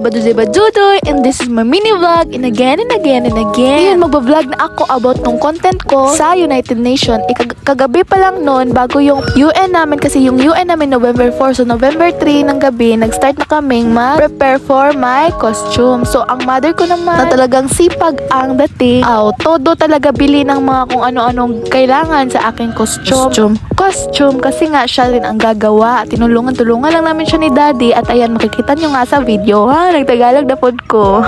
Badudoy, and this is my mini vlog, and again. Ngayon, magbablog na ako about nung content ko sa United Nations. Kagabi pa lang noon, bago yung UN namin, kasi yung UN namin November 4, so November 3 ng gabi, nag-start na kaming mag-prepare for my costume. So, ang mother ko naman, na talagang sipag ang dating, todo talaga bili ng mga kung ano-anong kailangan sa aking costume, kasi nga siya rin ang gagawa. Tinulungan lang namin siya ni daddy, at ayan, makikita nyo nga sa video, nagtagalog na pod ko.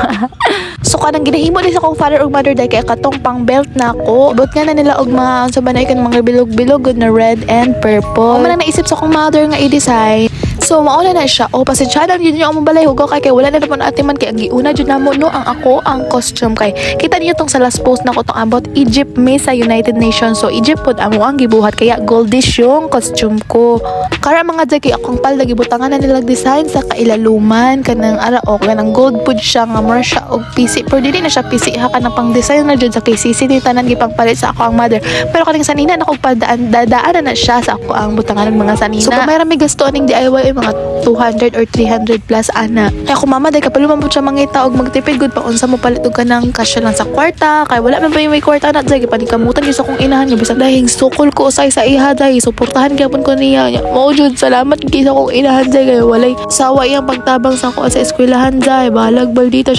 So kanang ginahimo din sa akong father ug mother dahil kay katong pang belt na ako. Ibot nga na nila og mga sa banay kan mga bilog-bilog na red and purple. Ako man naisip sa akong mother nga i-design. So mauna na siya. Pasensyahan yun yung balay hugaw kay wala na naman ate man kay ang giuna jud namo no ang costume kay. Kita niyo tong sa last post na ko tong about Egypt Miss sa United Nations. So Egypt pod amo ang gibuhat kaya goldish yung costume ko. Kara mga jay kay akong palda gibutangan na nilag design sa kailaluman kanang araok kanang gold pod siya nga more siya og PC pero dili na siya PC ha kanang pang design na jud sa KCC ni tanan gipangpalit sa ako ang mother. Pero kaning sanina na kog dadaan na siya sa ako ang butangan ng mga sanina. So may rami gasto ning DIY mga 200 or 300 plus ana. Kaya ako mama day kapaluman po siya mangita og magtipid gud pa unsa mo palit og kanang kasya lang sa kwarta kay wala man pa yung may kwarta na day panikamutan gyud sa akong inahan nga bisag dahing sukol ko usay sa iha day suportahan gyapon ko niya. Mao jud salamat kay sa akong inahan day kay walay sawa iyang pagtabang sa ako sa eskwelahan day. Balag baldita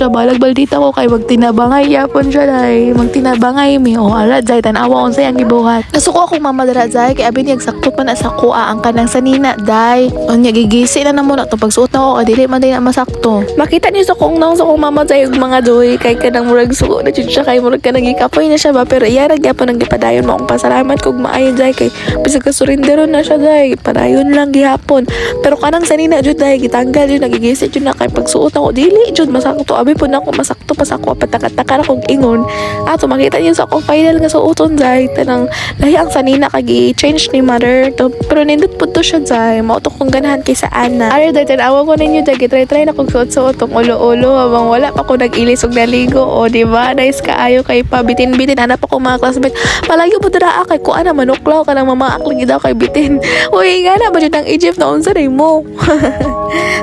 ko kay magtinabangay yapon siya day. Magtinabangay mi ala day tan-awa unsay ang gibuhat. Nasuko akong mama dara day kay abi niyag sakto pa na sa kuha ang kanang sanina day. Unya gigisi na namo na to pagsuot na ko dili man day na masakto. Makita niyo sa kong nang sa kong mama day ug mga doy kay kanang murag suko na jud siya kay murag kanang gikapoy na siya ba pero iya ra gyapon ang gipadayon mo akong pasalamat kog maayo day kay bisag ka surrenderon na siya day padayon lang gihapon pero kanang sanina jud day gitanggal jud nagigisi jud na kay pagsuot ako dili jud masakto abi pud nako masakto pa sa ako patakata kog ingon ato makita niyo sa akong final nga suoton day tanang lahi ang sanina kay change ni mother to pero nindot pud to siya day mao to kong ganahan kay sa ana ari day tanawa ko ninyo day try na kog suot tong ulo-ulo habang wala pa ko nag-ilis og naligo o di ba nice kaayo kay pabitin ana pa ko mga classmate palayo pud dira kay ko ana manuklaw kanang mamaak lagi daw kay bitin uy nga na ba jud ang Egypt na unsa day mo.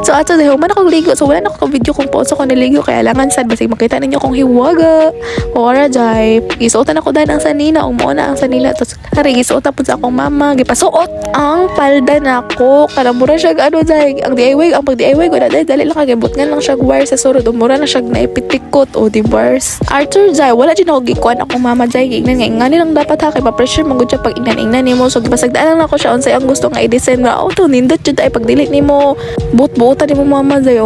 So ato day human ako ligo so wala na ko video kung poso ko niligo kaya langan sad basig makita ninyo kung hiwaga ora day isuotan ako dan ang sanina mo na ang sanina tapos hari gisuotan pud sa akong mama gipasuot ang palda nako kanang mura siya ano day ang DIY ang pag DIY ko dali lang kagibot nga lang siya wire sa surod mura na siya naipitikot o di bars Arthur day wala jud ako gikuan akong mama day gignan nga nilang dapat ha kay pa-pressure mo gud siya pag ingnan nimo so gipasagdaan lang ako siya unsay ang gusto nga i-design nga auto nindot jud ay pag delete nimo buot-buotan nimo mama day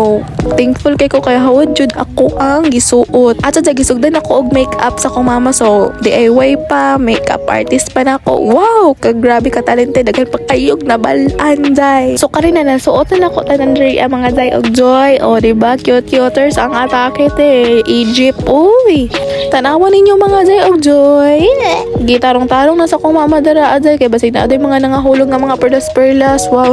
thankful kay ko kay hawad jud ako ang gisuot at sa gisugdan ako og makeup sa akong mama so DIY pa makeup artist pa nako wow grabe ka talented daghan pagkayog na balan day so karina na suotan ako tanan diri ang mga day og joy o diba cute-cuters ang atake te Egypt uy tanawan ninyo mga day og joy gitarong-tarong na sa akong mama dara aday kay basig na aday mga nangahulog nga mga perlas wow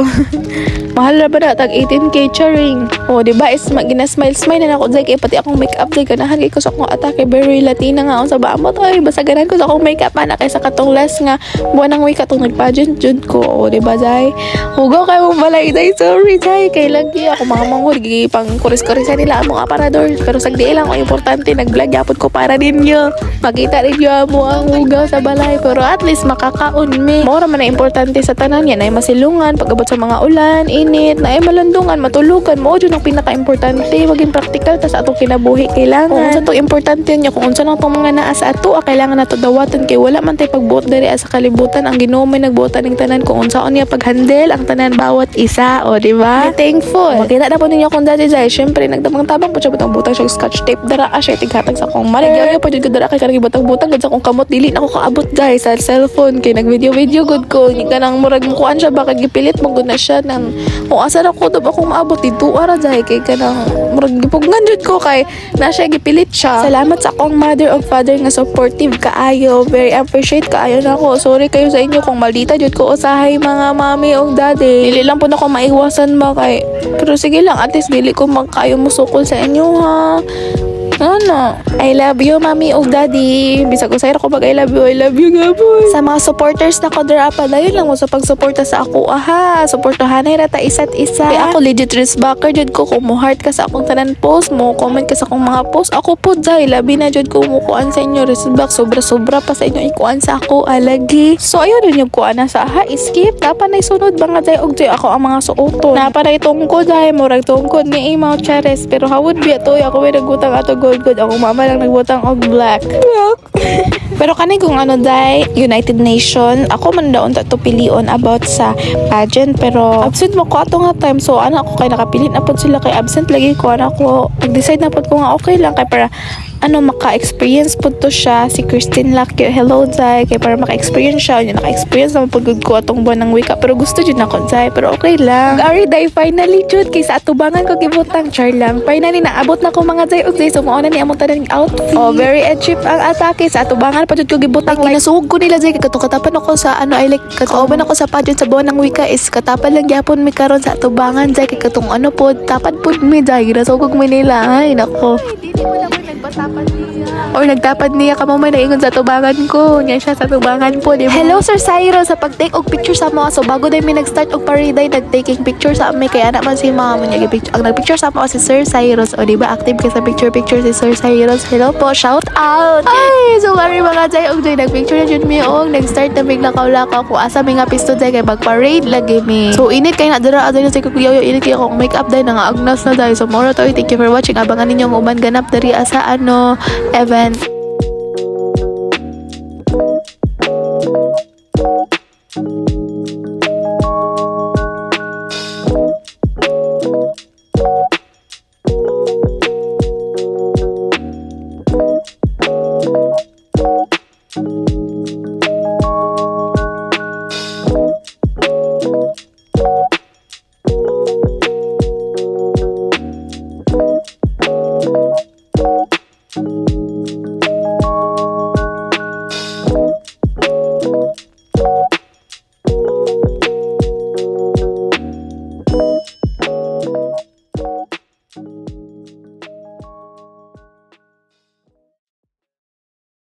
mahal na ba na tag 18k charing o diba is ginasmile na ako day kay pati akong makeup day ganahan kay ko sa akong atake very Latina nga sa baamot ay basaganan ko sa akong makeup ana kay sa katong last nga buwan ng week atong nagpageant jud ko o diba day hugaw kay mong balay day sorry day kay lagi ako mga manghod pang kuris-kurisa nila among aparador pero sagdi lang ang importante nag-vlog yapon ko para ninyo makita ninyo mo ang hugaw sa balay pero at least makakaon mi mora man na importante sa tanan yan ay masilungan pag-abot sa mga ulan init na ay malandungan matulugan mo jud ang pinaka-importante maging practical tas atong kinabuhi kailangan kung unsa tong importante niya kung unsa lang tong mga naa sa ato kailangan nato dawatan kay wala man tay pagbuot diri sa kalibutan ang Ginoo may nagbuotan ning tanan kung unsaon niya paghandle ang tanan bawat isa o di ba thankful makita na po ninyo kung dati dai syempre nagtabang-tabang po siya butang siya scotch tape dara siya tighatag sa akong maligyaw pa jud ko dara kay kanang butang-butang gud sa akong kamot dili na ako kaabot guys sa cellphone kay nag-video good ko ni kanang murag mukuan siya baka gipilit mo gud na siya nang o asa na ko ako maabot dito ara dai kay kanang murag gipugnan jud ko kay na siya gipilit siya salamat sa akong mother og father nga supportive kaayo very appreciate kaayo na ako sorry kayo sa inyo kung maldita jud ko usahay mga mami og daddy dili lang po na ko maiwasan ba kay pero sige lang at least dili ko magkayo mo sukol sa inyo ha Ano? I love you, mommy o daddy. Bisag ko sa'yo ko pag I love you nga po. Sa mga supporters na ko dra pa, dayon lang mo sa pagsuporta sa ako, aha. Suportahanay rata isa't isa. Kaya ako legit backer jud ko kung mo heart ka sa akong tanan post mo, comment ka sa akong mga post. Ako po dahil labi na jud ko mukuan sa inyo respect, sobra-sobra pa sa inyo ikuan sa ako alagi. So ayun rin yung kuan na sa ha, skip. Dapat na isunod ba nga dahil og dahil ako ang mga suoton. Naparay tungkod dahil murag tungkod ni Imaw Chares. Pero hawod biya to, ako may nagbutang ato gold. Ako mama lang nagbutang og black. Pero kanay kung ano dahil United Nation, ako man daon ta to pilion about sa pageant, pero absent mo ko ato nga time. So ano ako kay nakapilit na pod sila kay absent lagi ko, ano ako nag-decide na pod ko nga okay lang kay para ano maka-experience po to siya si Christine Lacchio. Hello Zay, kay para maka-experience siya yun, naka-experience naman po good ko atong buwan ng wika, pero gusto dyan ako Zay, pero okay lang. Ari day finally jud kay sa atubangan ko gibutang char lang, finally naabot na ko mga Zay og Zay, sumuo na ni among tanang outfit. Oh, very cheap ang atake sa atubangan pa jud ko gibutang, like kinasugod ko nila Zay, kay katapan ako sa ano, I like katauban ako sa pageant sa buwan ng wika is katapan lang gyapon mi karon sa atubangan Zay, kay katong ano po tapad po mi Zay, ginasugod mi nila, ay nako. Hindi mo naman nagpatapan niya. Or nagtapad niya ka mo may naingon sa tubangan ko. Niya siya sa tubangan po, di ba? Hello, Sir Cyril. Sa pag-take og picture sa mo. So, bago din mi nag-start og pariday, nag-taking picture sa amin. Kaya naman si mama niya. Ang nag-picture sa mo si Sir Cyrus. O, di ba? Active ka sa picture si Sir Cyrus. Hello po. Shout out. Ay, so, kari mga jay og jay. Nag-picture na dyan mi og. Nag-start na bigla lakaw-lakaw. Kung asa mi nga pisto jay. Kaya mag-parade lagi mi. So, init kayo na dara. Adyo na sa kukuyaw. Init kayo akong make-up dahil. Nga agnas na dahil. So, moro to. Thank you for watching. Abangan ninyo ang uban ganap dari sa ano event.